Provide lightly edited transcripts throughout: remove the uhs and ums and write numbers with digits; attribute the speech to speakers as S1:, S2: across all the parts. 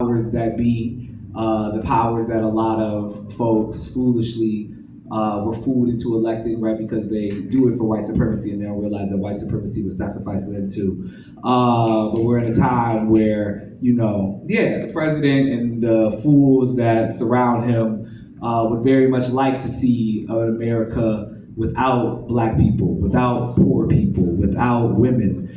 S1: powers that be, the powers that a lot of folks foolishly were fooled into electing, right? Because they do it for white supremacy and they don't realize that white supremacy was sacrificed to them too. But we're in a time where, the president and the fools that surround him would very much like to see an America without black people, without poor people, without women,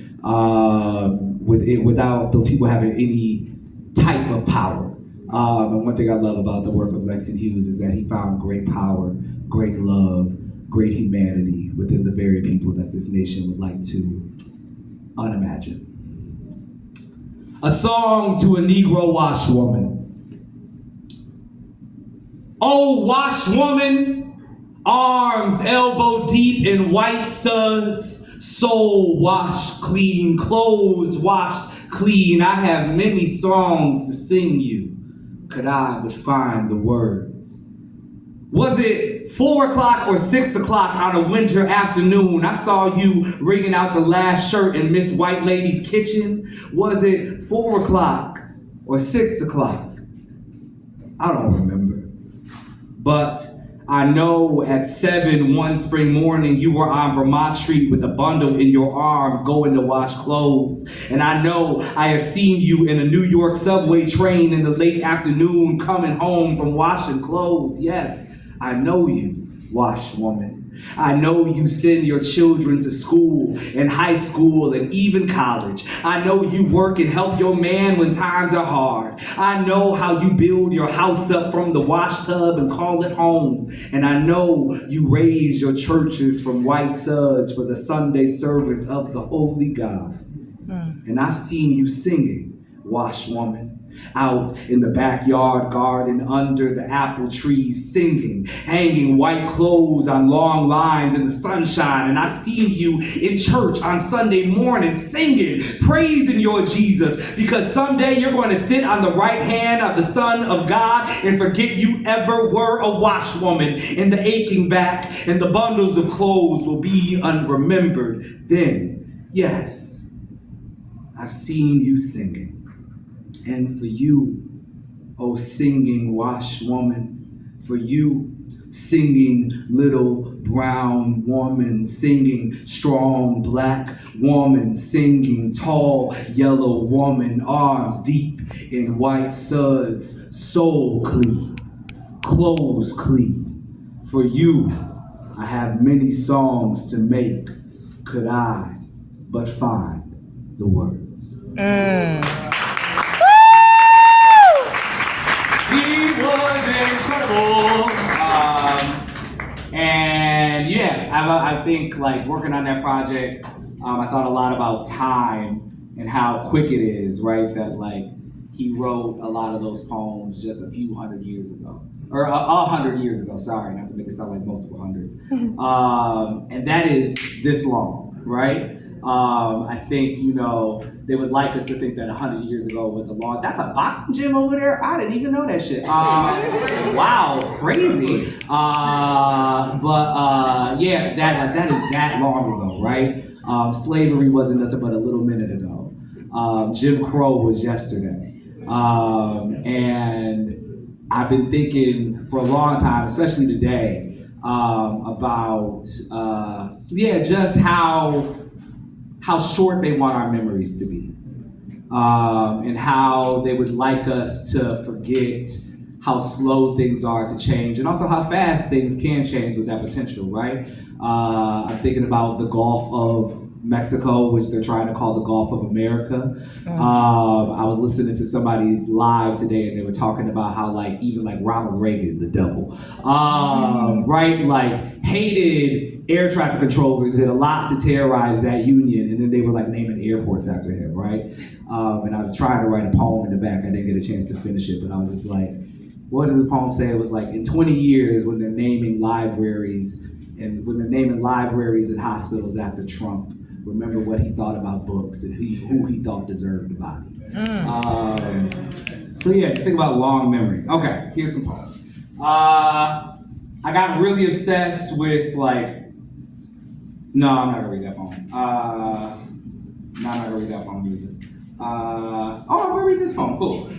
S1: without those people having any type of power. And one thing I love about the work of Langston Hughes is that he found great power, great love, great humanity within the very people that this nation would like to unimagine. A song to a Negro washwoman. Oh, washwoman, arms elbow deep in white suds, soul washed clean, clothes washed clean. I have many songs to sing you, could I but find the words. Was it 4 o'clock or 6 o'clock on a winter afternoon? I saw you wringing out the last shirt in Miss White Lady's kitchen. Was it 4 o'clock or 6 o'clock? I don't remember. But I know at 7 one spring morning you were on Vermont Street with a bundle in your arms going to wash clothes. And I know I have seen you in a New York subway train in the late afternoon coming home from washing clothes. Yes, I know you, washwoman. I know you send your children to school and high school and even college. I know you work and help your man when times are hard. I know how you build your house up from the wash tub and call it home. And I know you raise your churches from white suds for the Sunday service of the Holy God. And I've seen you singing, washwoman, out in the backyard garden under the apple trees singing, hanging white clothes on long lines in the sunshine. And I've seen you in church on Sunday morning singing, praising your Jesus, because someday you're going to sit on the right hand of the Son of God and forget you ever were a washwoman, and the aching back and the bundles of clothes will be unremembered then. Yes, I've seen you singing. And for you, oh singing washwoman, for you, singing little brown woman, singing strong black woman, singing tall yellow woman, arms deep in white suds, soul clean, clothes clean. For you, I have many songs to make, could I but find the words. He was incredible. And yeah, I think like working on that project, I thought a lot about time and how quick it is, right? That like he wrote a lot of those poems just a few hundred years ago. Or 100 years ago, sorry, not to make it sound like multiple hundreds. And that is this long, right? I think, they would like us to think that 100 years ago was a long, that's a boxing gym over there? I didn't even know that shit. Wow, crazy. Yeah, that is that long ago, right? Slavery wasn't nothing but a little minute ago. Jim Crow was yesterday. And I've been thinking for a long time, especially today, about, just how short they want our memories to be, and how they would like us to forget how slow things are to change, and also how fast things can change with that potential, right? I'm thinking about the Gulf of Mexico, which they're trying to call the Gulf of America. I was listening to somebody's live today, and they were talking about how even Ronald Reagan, the devil, right? Like hated air traffic controllers, did a lot to terrorize that union, and then they were naming airports after him, right? And I was trying to write a poem in the back. I didn't get a chance to finish it, but I was just like, what did the poem say? It was like, in 20 years, when they're naming libraries and hospitals after Trump, remember what he thought about books and who he thought deserved the body. Just think about long memory. Okay, here's some poems. I got really obsessed with no, I'm not gonna read that poem. No, I'm not gonna read that poem either. I'm gonna read this poem, cool.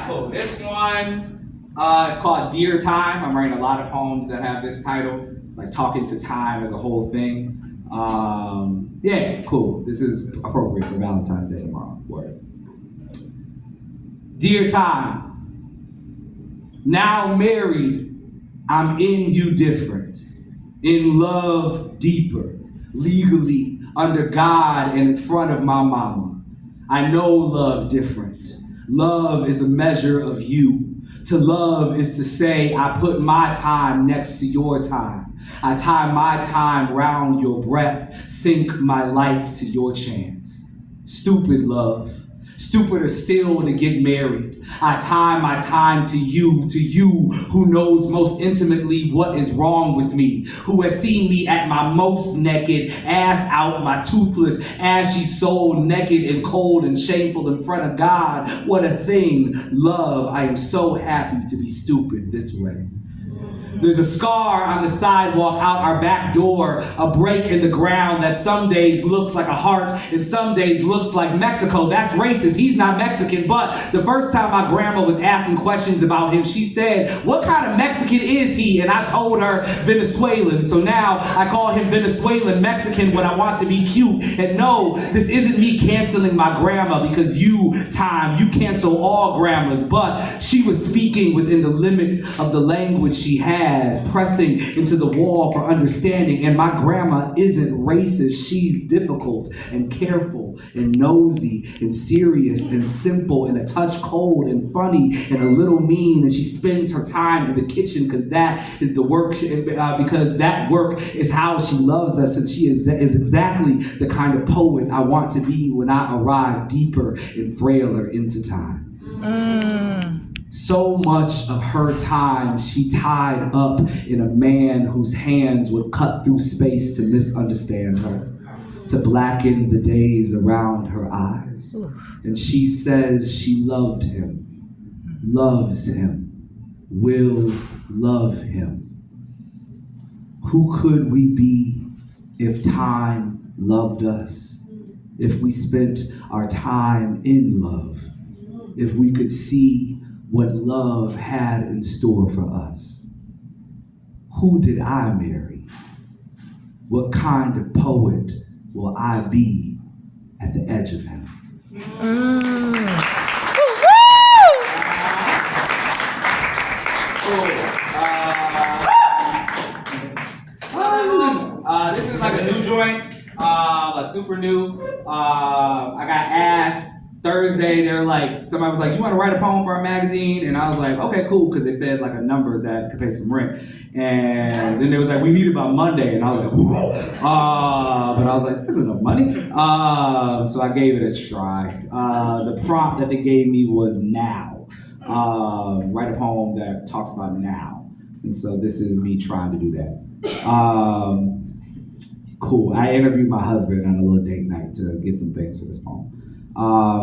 S1: right, cool. This one is called Dear Time. I'm writing a lot of poems that have this title, like talking to time as a whole thing. Yeah, cool. This is appropriate for Valentine's Day tomorrow. Word. Dear Time, now married, I'm in you different, in love deeper, legally, under God and in front of my mama. I know love different. Love is a measure of you. To love is to say, I put my time next to your time. I tie my time round your breath, sink my life to your chance. Stupid love. Stupider still to get married. I tie my time to you who knows most intimately what is wrong with me, who has seen me at my most naked, ass out, my toothless, ashy soul, naked and cold and shameful in front of God. What a thing, love. I am so happy to be stupid this way. There's a scar on the sidewalk out our back door, a break in the ground that some days looks like a heart and some days looks like Mexico. That's racist. He's not Mexican. But the first time my grandma was asking questions about him, she said, what kind of Mexican is he? And I told her Venezuelan. So now I call him Venezuelan Mexican when I want to be cute. And no, this isn't me canceling my grandma because you cancel all grandmas. But she was speaking within the limits of the language she had, pressing into the wall for understanding. And my grandma isn't racist. She's difficult and careful and nosy and serious and simple and a touch cold and funny and a little mean. And she spends her time in the kitchen because that is the work, because that work is how she loves us. And she is exactly the kind of poet I want to be when I arrive deeper and frailer into time. So much of her time she tied up in a man whose hands would cut through space to misunderstand her, to blacken the days around her eyes. And she says she loved him, loves him, will love him. Who could we be if time loved us? If we spent our time in love? If we could see what love had in store for us? Who did I marry? What kind of poet will I be at the edge of him? This is like a new joint, like super new. I got asked Thursday, they were like, somebody was like, you want to write a poem for our magazine? And I was like, okay, cool, because they said like a number that could pay some rent. And then they was like, we need it by Monday. And I was like, whoa. But I was like, this is enough money. So I gave it a try. The prompt that they gave me was now. Write a poem that talks about now. And so this is me trying to do that. Cool, I interviewed my husband on a little date night to get some things for this poem.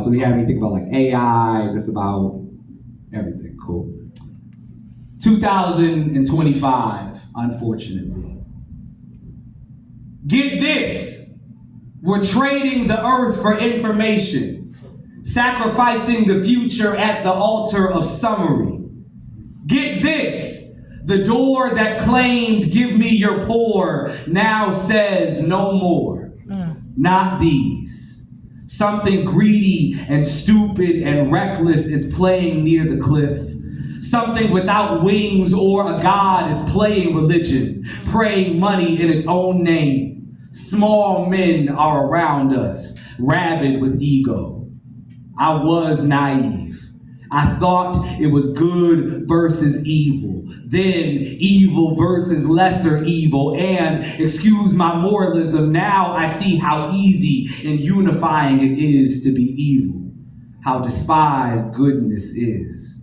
S1: So we had me think about like AI, just about everything. Cool. 2025, unfortunately. Get this. We're trading the earth for information, sacrificing the future at the altar of summary. Get this. The door that claimed, give me your pour, now says no more. Not these. Something greedy and stupid and reckless is playing near the cliff. Something without wings or a god is playing religion, praying money in its own name. Small men are around us, rabid with ego. I was naive. I thought it was good versus evil, then evil versus lesser evil, and, excuse my moralism, now I see how easy and unifying it is to be evil, how despised goodness is.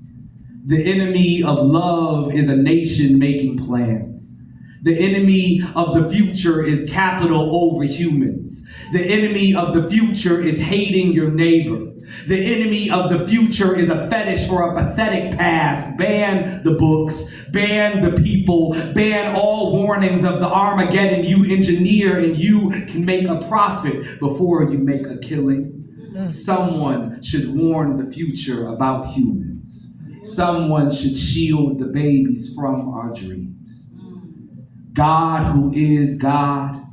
S1: The enemy of love is a nation making plans. The enemy of the future is capital over humans. The enemy of the future is hating your neighbor. The enemy of the future is a fetish for a pathetic past. Ban the books, ban the people, ban all warnings of the Armageddon you engineer, and you can make a profit before you make a killing. Someone should warn the future about humans. Someone should shield the babies from our dreams. God, who is God,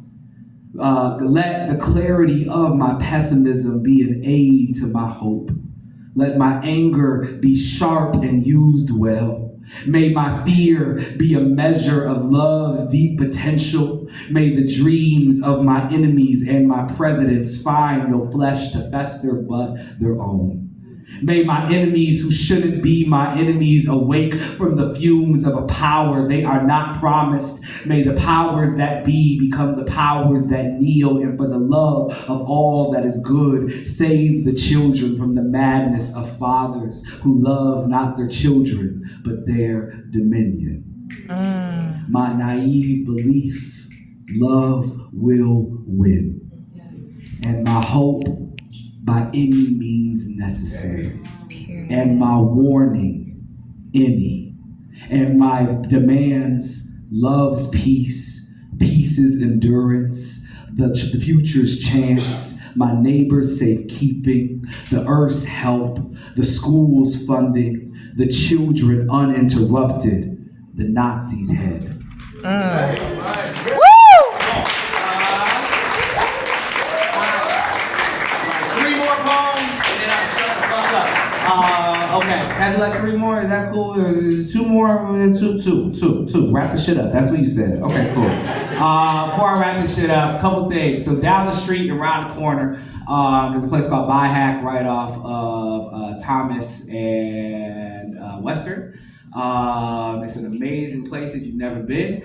S1: let the clarity of my pessimism be an aid to my hope. Let my anger be sharp and used well. May my fear be a measure of love's deep potential. May the dreams of my enemies and my presidents find no flesh to fester but their own. May my enemies who shouldn't be my enemies awake from the fumes of a power they are not promised. May the powers that be become the powers that kneel, and for the love of all that is good, save the children from the madness of fathers who love not their children, but their dominion. My naive belief, love will win. And my hope, by any means necessary. And my warning, any. And my demands, love's peace, peace's endurance, the future's chance, my neighbor's safekeeping, the earth's help, the school's funding, the children uninterrupted, the Nazi's head. Okay, can I do like 3 more? Is that cool? Or is it 2 more? Two. Wrap the shit up. That's what you said. Okay, cool. Before I wrap this shit up, a couple things. So down the street, around the corner, there's a place called Bi-Hack right off of Thomas and Western. It's an amazing place if you've never been.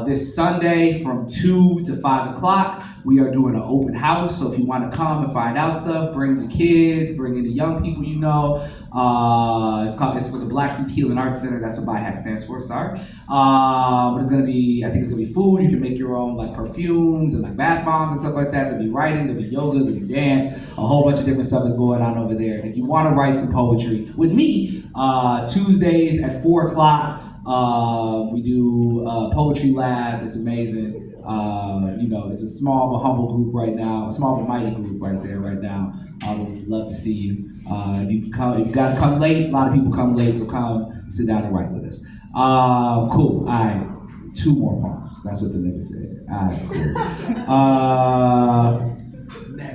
S1: This Sunday from 2 to 5 o'clock, we are doing an open house. So if you want to come and find out stuff, bring the kids, bring in the young people you know. It's for the Black Youth Healing Arts Center. That's what Bi-Hack stands for, sorry. But it's gonna be, I think it's gonna be food. You can make your own like perfumes and like bath bombs and stuff like that. There'll be writing, there'll be yoga, there'll be dance. A whole bunch of different stuff is going on over there. And if you want to write some poetry with me, Tuesdays at 4 o'clock, we do a poetry lab. It's amazing. It's a small but humble group right now, a small but mighty group right there right now. I would love to see you. If you gotta come late, a lot of people come late, so come sit down and write with us. Cool. All right, 2 more poems. That's what the nigga said. All right,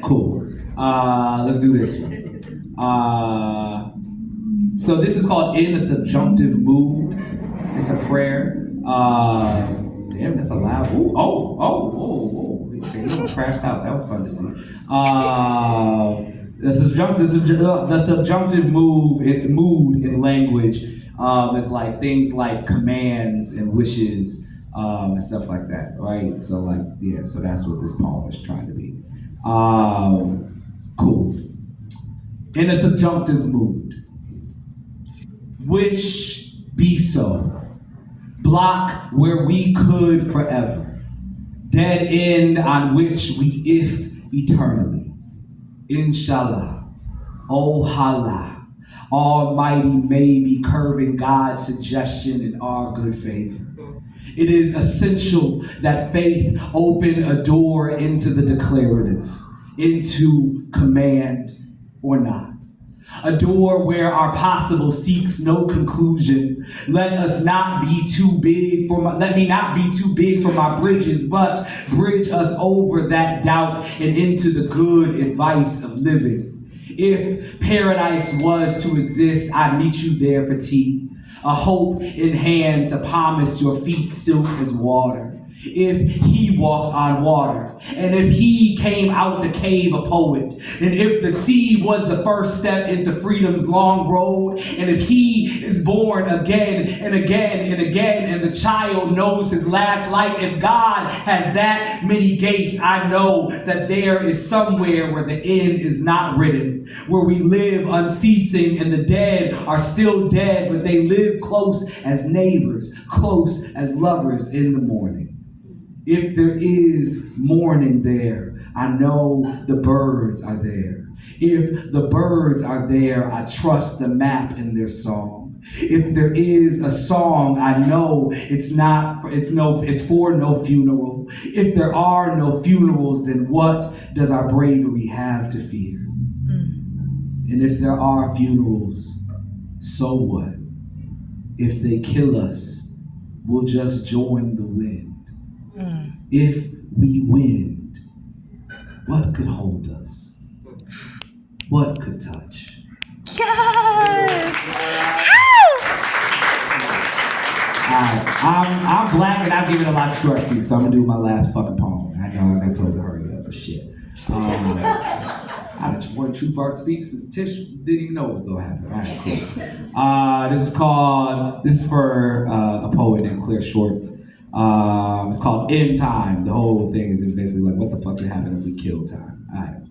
S1: cool. Cool. Let's do this one. So this is called In a Subjunctive Mood. It's a prayer. Damn, that's a loud. Ooh, oh. Okay, he almost crashed out. That was fun to see. The subjunctive mood in language is like things like commands and wishes and stuff like that, right? So so that's what this poem is trying to be. Cool. In a subjunctive mood. Wish be so. Block where we could forever. Dead end on which we if eternally. Inshallah. Oh Allah. Almighty may be curving God's suggestion in our good favor. It is essential that faith open a door into the declarative, into command or not. A door where our possible seeks no conclusion. Let me not be too big for my bridges, but bridge us over that doubt and into the good advice of living. If paradise was to exist, I'd meet you there for tea. A hope in hand to promise your feet silk as water. If he walked on water, and if he came out the cave a poet, and if the sea was the first step into freedom's long road, and if he is born again and again and again, and the child knows his last life, if God has that many gates, I know that there is somewhere where the end is not written, where we live unceasing and the dead are still dead, but they live close as neighbors, close as lovers in the morning. If there is morning there, I know the birds are there. If the birds are there, I trust the map in their song. If there is a song, I know it's for no funeral. If there are no funerals, then what does our bravery have to fear? And if there are funerals, so what? If they kill us, we'll just join the wind. If we wind, what could hold us? What could touch?
S2: Yes!
S1: I'm black and I've given a lot to Tru Art Speaks, so I'm gonna do my last fucking poem. I know I got told to hurry up, but shit. I just won Tru Art Speaks since Tish didn't even know what was gonna happen. All right, cool. This is for a poet named Claire Short. It's called In Time. The whole thing is just basically like, what the fuck could happen if we kill time? All right.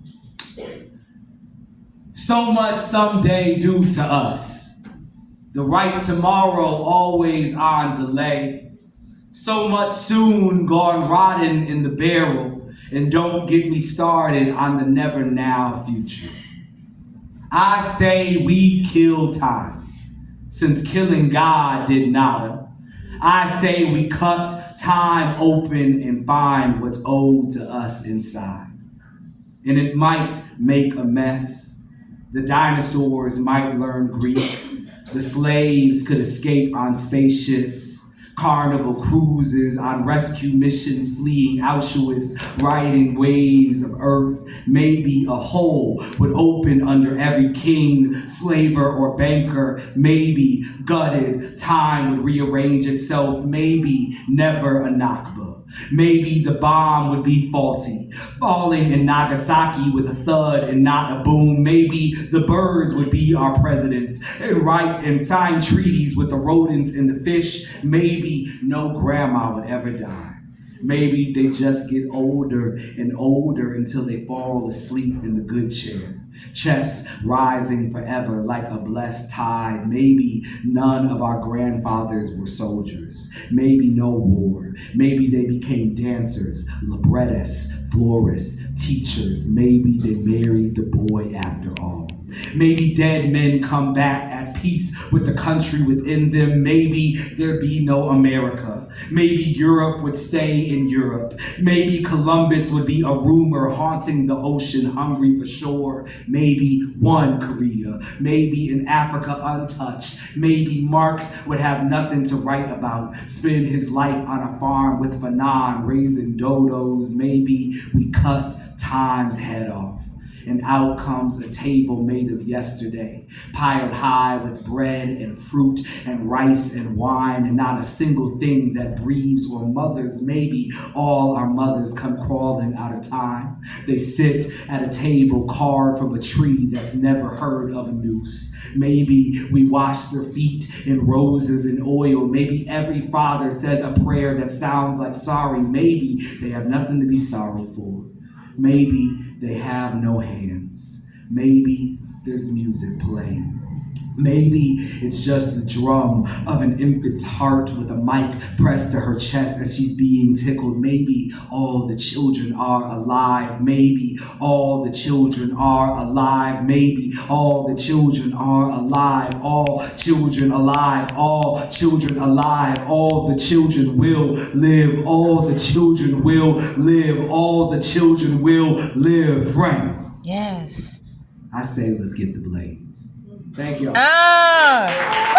S1: So much someday due to us. The right tomorrow always on delay. So much soon gone rotten in the barrel. And don't get me started on the never now future. I say we kill time, since killing God did nada. I say we cut time open and find what's owed to us inside. And it might make a mess. The dinosaurs might learn Greek. The slaves could escape on spaceships. Carnival cruises on rescue missions, fleeing Auschwitz, riding waves of earth. Maybe a hole would open under every king, slaver, or banker. Maybe gutted time would rearrange itself. Maybe never a Nakba. Maybe the bomb would be faulty, falling in Nagasaki with a thud and not a boom. Maybe the birds would be our presidents and write and sign treaties with the rodents and the fish. Maybe no grandma would ever die. Maybe they just get older and older until they fall asleep in the good chair. Chest rising forever like a blessed tide. Maybe none of our grandfathers were soldiers. Maybe no war. Maybe they became dancers, librettists, florists, teachers. Maybe they married the boy after all. Maybe dead men come back at peace with the country within them. Maybe there be no America. Maybe Europe would stay in Europe. Maybe Columbus would be a rumor haunting the ocean, hungry for shore. Maybe one Korea. Maybe in Africa untouched. Maybe Marx would have nothing to write about. Spend his life on a farm with Fanon, raising dodos. Maybe we cut time's head off. And out comes a table made of yesterday, piled high with bread and fruit and rice and wine, and not a single thing that breathes or mothers. Maybe all our mothers come crawling out of time. They sit at a table carved from a tree that's never heard of a noose. Maybe we wash their feet in roses and oil. Maybe every father says a prayer that sounds like sorry. Maybe they have nothing to be sorry for. Maybe they have no hands. Maybe there's music playing. Maybe it's just the drum of an infant's heart with a mic pressed to her chest as she's being tickled. Maybe all the children are alive. Maybe all the children are alive. Maybe all the children are alive. All children alive. All children alive. All the children will live. All the children will live. All the children will live. Frank.
S2: Yes.
S1: I say let's get the blades. Thank you.
S2: Ah!